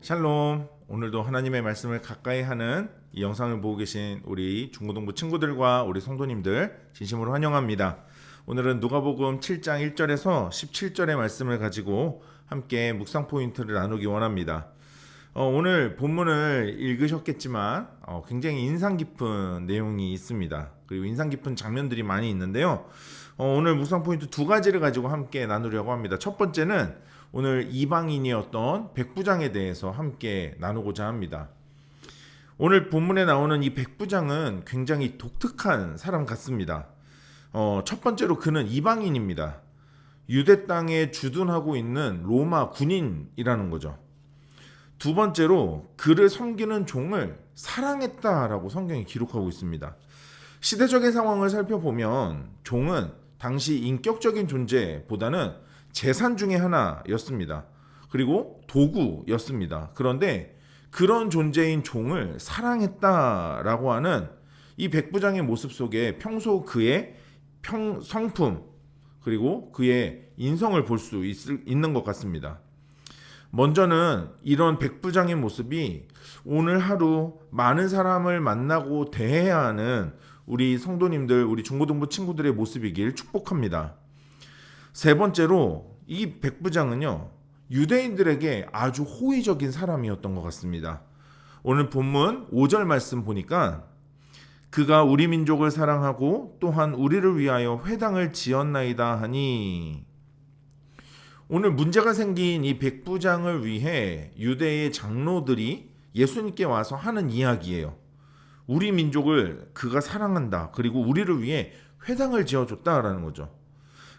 샬롬. 오늘도 하나님의 말씀을 가까이 하는 이 영상을 보고 계신 우리 중고등부 친구들과 우리 성도님들 진심으로 환영합니다. 오늘은 누가복음 7장 1절에서 17절의 말씀을 가지고 함께 묵상 포인트를 나누기 원합니다. 오늘 본문을 읽으셨겠지만 굉장히 인상 깊은 내용이 있습니다. 그리고 인상 깊은 장면들이 많이 있는데요. 오늘 묵상 포인트 두 가지를 가지고 함께 나누려고 합니다. 첫 번째는 오늘 이방인이었던 백부장에 대해서 함께 나누고자 합니다. 오늘 본문에 나오는 이 백부장은 굉장히 독특한 사람 같습니다. 첫 번째로 그는 이방인입니다. 유대 땅에 주둔하고 있는 로마 군인이라는 거죠. 두 번째로 그를 섬기는 종을 사랑했다라고 성경이 기록하고 있습니다. 시대적인 상황을 살펴보면 종은 당시 인격적인 존재보다는 재산 중에 하나였습니다. 그리고 도구였습니다. 그런데 그런 존재인 종을 사랑했다라고 하는 이 백부장의 모습 속에 평소 그의 성품 그리고 그의 인성을 볼 수 있는 것 같습니다. 먼저는 이런 백부장의 모습이 오늘 하루 많은 사람을 만나고 대해야 하는 우리 성도님들, 우리 중고등부 친구들의 모습이길 축복합니다. 세 번째로 이 백부장은요, 유대인들에게 아주 호의적인 사람이었던 것 같습니다. 오늘 본문 5절 말씀 보니까 그가 우리 민족을 사랑하고 또한 우리를 위하여 회당을 지었나이다 하니, 오늘 문제가 생긴 이 백부장을 위해 유대의 장로들이 예수님께 와서 하는 이야기예요. 우리 민족을 그가 사랑한다. 그리고 우리를 위해 회당을 지어줬다라는 거죠.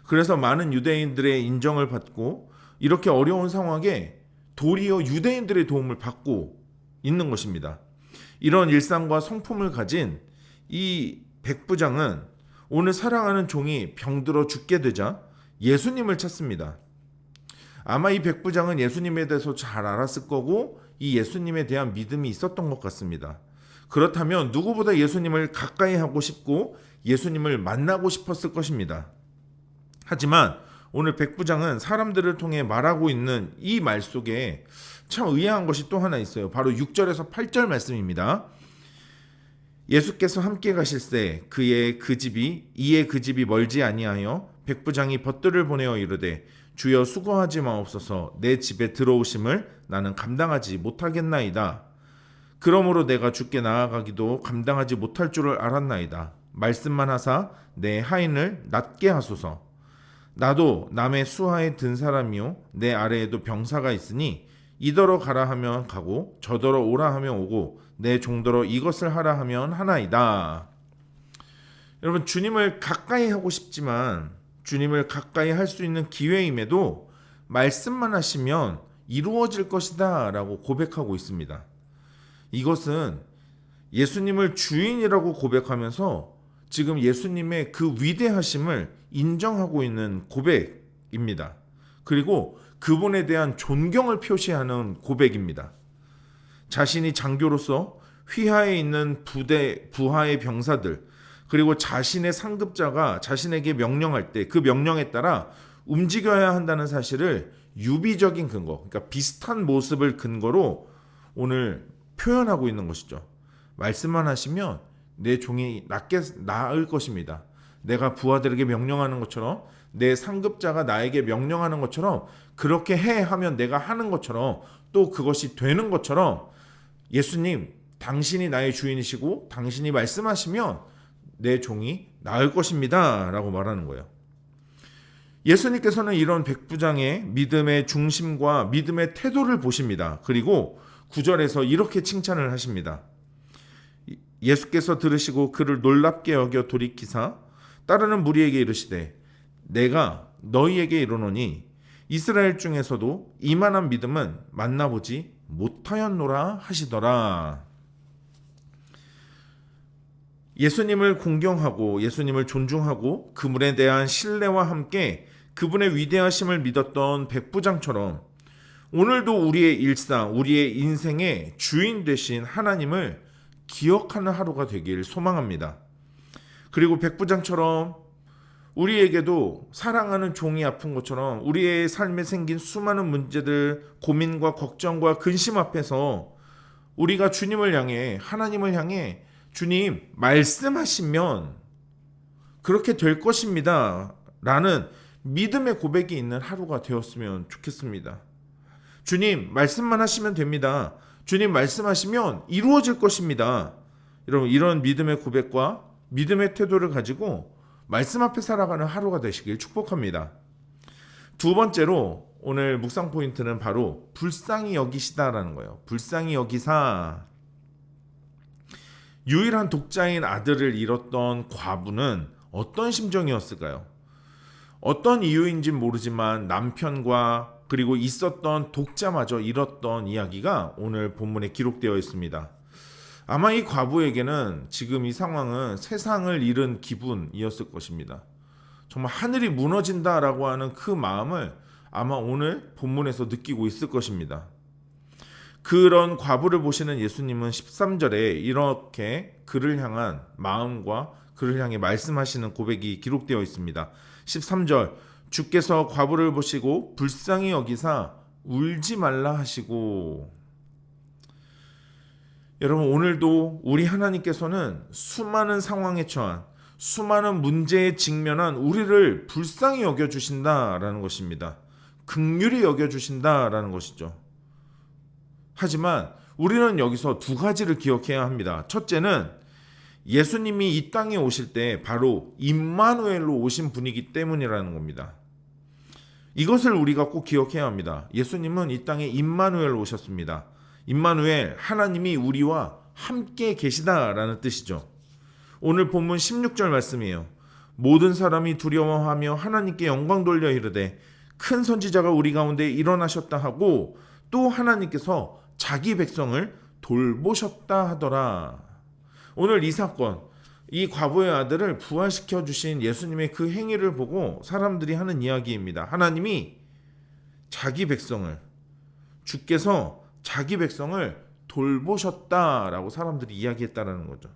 그래서 많은 유대인들의 인정을 받고 이렇게 어려운 상황에 도리어 유대인들의 도움을 받고 있는 것입니다. 이런 일상과 성품을 가진 이 백부장은 오늘 사랑하는 종이 병들어 죽게 되자 예수님을 찾습니다. 아마 이 백부장은 예수님에 대해서 잘 알았을 거고 이 예수님에 대한 믿음이 있었던 것 같습니다. 그렇다면 누구보다 예수님을 가까이 하고 싶고 예수님을 만나고 싶었을 것입니다. 하지만 오늘 백부장은 사람들을 통해 말하고 있는 이 말 속에 참 의아한 것이 또 하나 있어요. 바로 6절에서 8절 말씀입니다. 예수께서 함께 가실새 이에 그 집이 멀지 아니하여 백부장이 벗들을 보내어 이르되 주여 수고하지 마옵소서 내 집에 들어오심을 나는 감당하지 못하겠나이다. 그러므로 내가 주께 나아가기도 감당하지 못할 줄을 알았나이다. 말씀만 하사 내 하인을 낫게 하소서. 나도 남의 수하에 든 사람이요 내 아래에도 병사가 있으니 이더러 가라 하면 가고 저더러 오라 하면 오고 내 종더러 이것을 하라 하면 하나이다. 여러분, 주님을 가까이 하고 싶지만 주님을 가까이 할 수 있는 기회임에도 말씀만 하시면 이루어질 것이다 라고 고백하고 있습니다. 이것은 예수님을 주인이라고 고백하면서 지금 예수님의 그 위대하심을 인정하고 있는 고백입니다. 그리고 그분에 대한 존경을 표시하는 고백입니다. 자신이 장교로서 휘하에 있는 부하의 병사들 그리고 자신의 상급자가 자신에게 명령할 때 그 명령에 따라 움직여야 한다는 사실을 유비적인 근거, 그러니까 비슷한 모습을 근거로 오늘 표현하고 있는 것이죠. 말씀만 하시면 내 종이 나을 것입니다. 내가 부하들에게 명령하는 것처럼 내 상급자가 나에게 명령하는 것처럼 그렇게 해 하면 내가 하는 것처럼 또 그것이 되는 것처럼 예수님, 당신이 나의 주인이시고 당신이 말씀하시면 내 종이 나을 것입니다 라고 말하는 거예요. 예수님께서는 이런 백부장의 믿음의 중심과 믿음의 태도를 보십니다. 그리고 9절에서 이렇게 칭찬을 하십니다. 예수께서 들으시고 그를 놀랍게 여겨 돌이키사 따르는 무리에게 이르시되 내가 너희에게 이르노니 이스라엘 중에서도 이만한 믿음은 만나보지 못하였노라 하시더라. 예수님을 공경하고 예수님을 존중하고 그분에 대한 신뢰와 함께 그분의 위대하심을 믿었던 백부장처럼 오늘도 우리의 일상, 우리의 인생의 주인 되신 하나님을 기억하는 하루가 되길 소망합니다. 그리고 백부장처럼 우리에게도 사랑하는 종이 아픈 것처럼 우리의 삶에 생긴 수많은 문제들, 고민과 걱정과 근심 앞에서 우리가 주님을 향해, 하나님을 향해 주님 말씀하시면 그렇게 될 것입니다 라는 믿음의 고백이 있는 하루가 되었으면 좋겠습니다. 주님 말씀만 하시면 됩니다. 주님 말씀하시면 이루어질 것입니다. 여러분, 이런 믿음의 고백과 믿음의 태도를 가지고 말씀 앞에 살아가는 하루가 되시길 축복합니다. 두 번째로 오늘 묵상 포인트는 바로 불쌍히 여기시다라는 거예요. 불쌍히 여기사. 유일한 독자인 아들을 잃었던 과부는 어떤 심정이었을까요? 어떤 이유인지 모르지만 남편과 그리고 있었던 독자마저 잃었던 이야기가 오늘 본문에 기록되어 있습니다. 아마 이 과부에게는 지금 이 상황은 세상을 잃은 기분이었을 것입니다. 정말 하늘이 무너진다라고 하는 그 마음을 아마 오늘 본문에서 느끼고 있을 것입니다. 그런 과부를 보시는 예수님은 13절에 이렇게 그를 향한 마음과 그를 향해 말씀하시는 고백이 기록되어 있습니다. 13절, 주께서 과부를 보시고 불쌍히 여기사 울지 말라 하시고. 여러분, 오늘도 우리 하나님께서는 수많은 상황에 처한, 수많은 문제에 직면한 우리를 불쌍히 여겨주신다라는 것입니다. 긍휼히 여겨주신다라는 것이죠. 하지만 우리는 여기서 두 가지를 기억해야 합니다. 첫째는 예수님이 이 땅에 오실 때 바로 임마누엘로 오신 분이기 때문이라는 겁니다. 이것을 우리가 꼭 기억해야 합니다. 예수님은 이 땅에 임마누엘로 오셨습니다. 임마누엘, 하나님이 우리와 함께 계시다라는 뜻이죠. 오늘 본문 16절 말씀이에요. 모든 사람이 두려워하며 하나님께 영광 돌려 이르되 큰 선지자가 우리 가운데 일어나셨다 하고 또 하나님께서 자기 백성을 돌보셨다 하더라. 오늘 이 사건, 이 과부의 아들을 부활시켜 주신 예수님의 그 행위를 보고 사람들이 하는 이야기입니다. 하나님이 자기 백성을, 주께서 자기 백성을 돌보셨다라고 사람들이 이야기했다라는 거죠.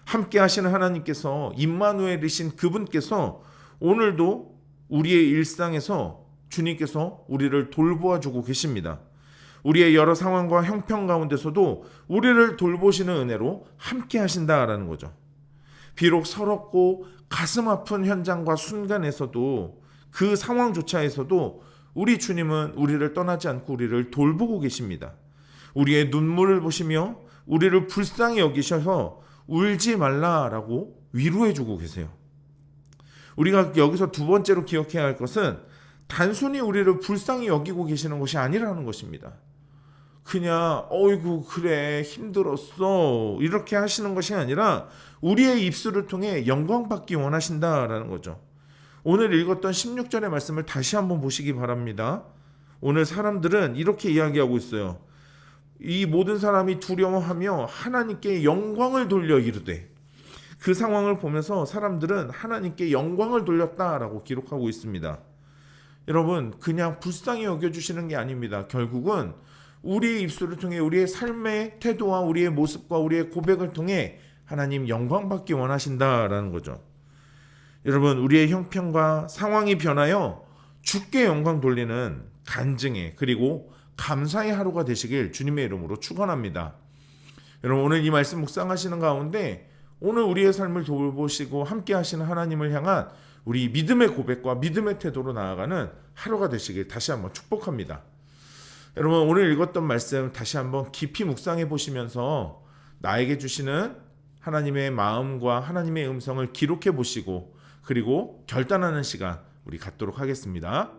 함께 하시는 하나님께서, 임마누엘이신 그분께서 오늘도 우리의 일상에서 주님께서 우리를 돌보아 주고 계십니다. 우리의 여러 상황과 형편 가운데서도 우리를 돌보시는 은혜로 함께 하신다라는 거죠. 비록 서럽고 가슴 아픈 현장과 순간에서도, 그 상황조차에서도 우리 주님은 우리를 떠나지 않고 우리를 돌보고 계십니다. 우리의 눈물을 보시며 우리를 불쌍히 여기셔서 울지 말라라고 위로해 주고 계세요. 우리가 여기서 두 번째로 기억해야 할 것은 단순히 우리를 불쌍히 여기고 계시는 것이 아니라는 것입니다. 그냥 어이구 그래 힘들었어 이렇게 하시는 것이 아니라 우리의 입술을 통해 영광 받기 원하신다라는 거죠. 오늘 읽었던 16절의 말씀을 다시 한번 보시기 바랍니다. 오늘 사람들은 이렇게 이야기하고 있어요. 이 모든 사람이 두려워하며 하나님께 영광을 돌려 이르되. 그 상황을 보면서 사람들은 하나님께 영광을 돌렸다라고 기록하고 있습니다. 여러분, 그냥 불쌍히 여겨주시는 게 아닙니다. 결국은 우리의 입술을 통해 우리의 삶의 태도와 우리의 모습과 우리의 고백을 통해 하나님 영광 받기 원하신다라는 거죠. 여러분, 우리의 형편과 상황이 변하여 주께 영광 돌리는 간증의 그리고 감사의 하루가 되시길 주님의 이름으로 축원합니다. 여러분, 오늘 이 말씀 묵상하시는 가운데 오늘 우리의 삶을 돌보시고 함께 하시는 하나님을 향한 우리 믿음의 고백과 믿음의 태도로 나아가는 하루가 되시길 다시 한번 축복합니다. 여러분, 오늘 읽었던 말씀 다시 한번 깊이 묵상해 보시면서 나에게 주시는 하나님의 마음과 하나님의 음성을 기록해 보시고 그리고 결단하는 시간 우리 갖도록 하겠습니다.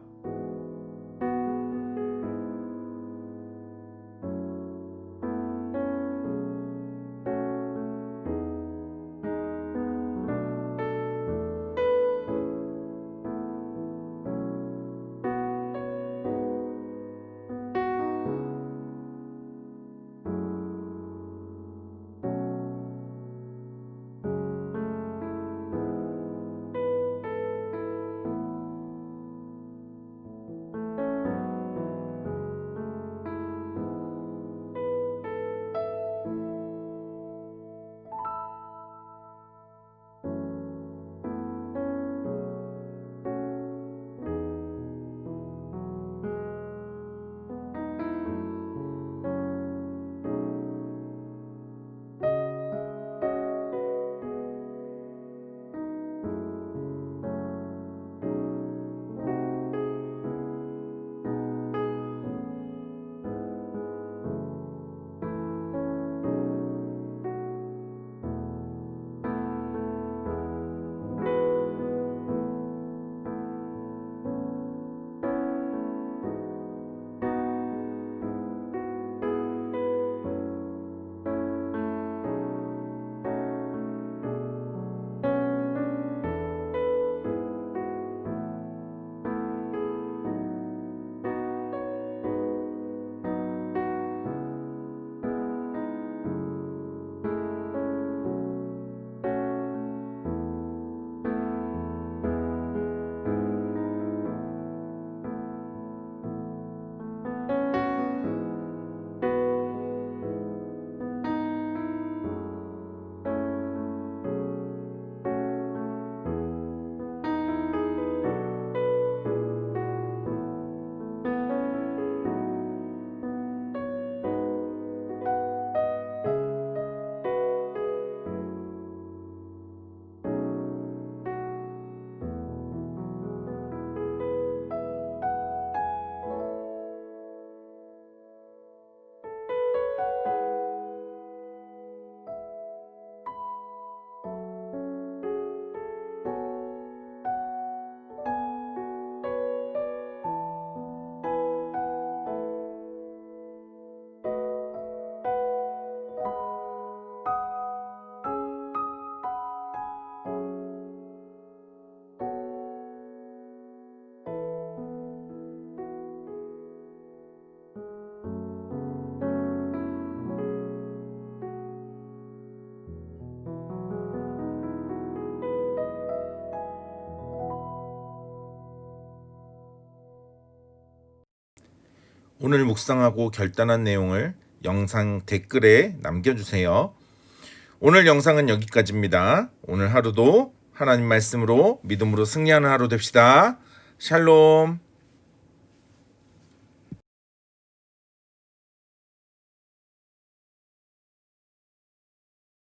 오늘 묵상하고 결단한 내용을 영상 댓글에 남겨주세요. 오늘 영상은 여기까지입니다. 오늘 하루도 하나님 말씀으로 믿음으로 승리하는 하루 됩시다. 샬롬.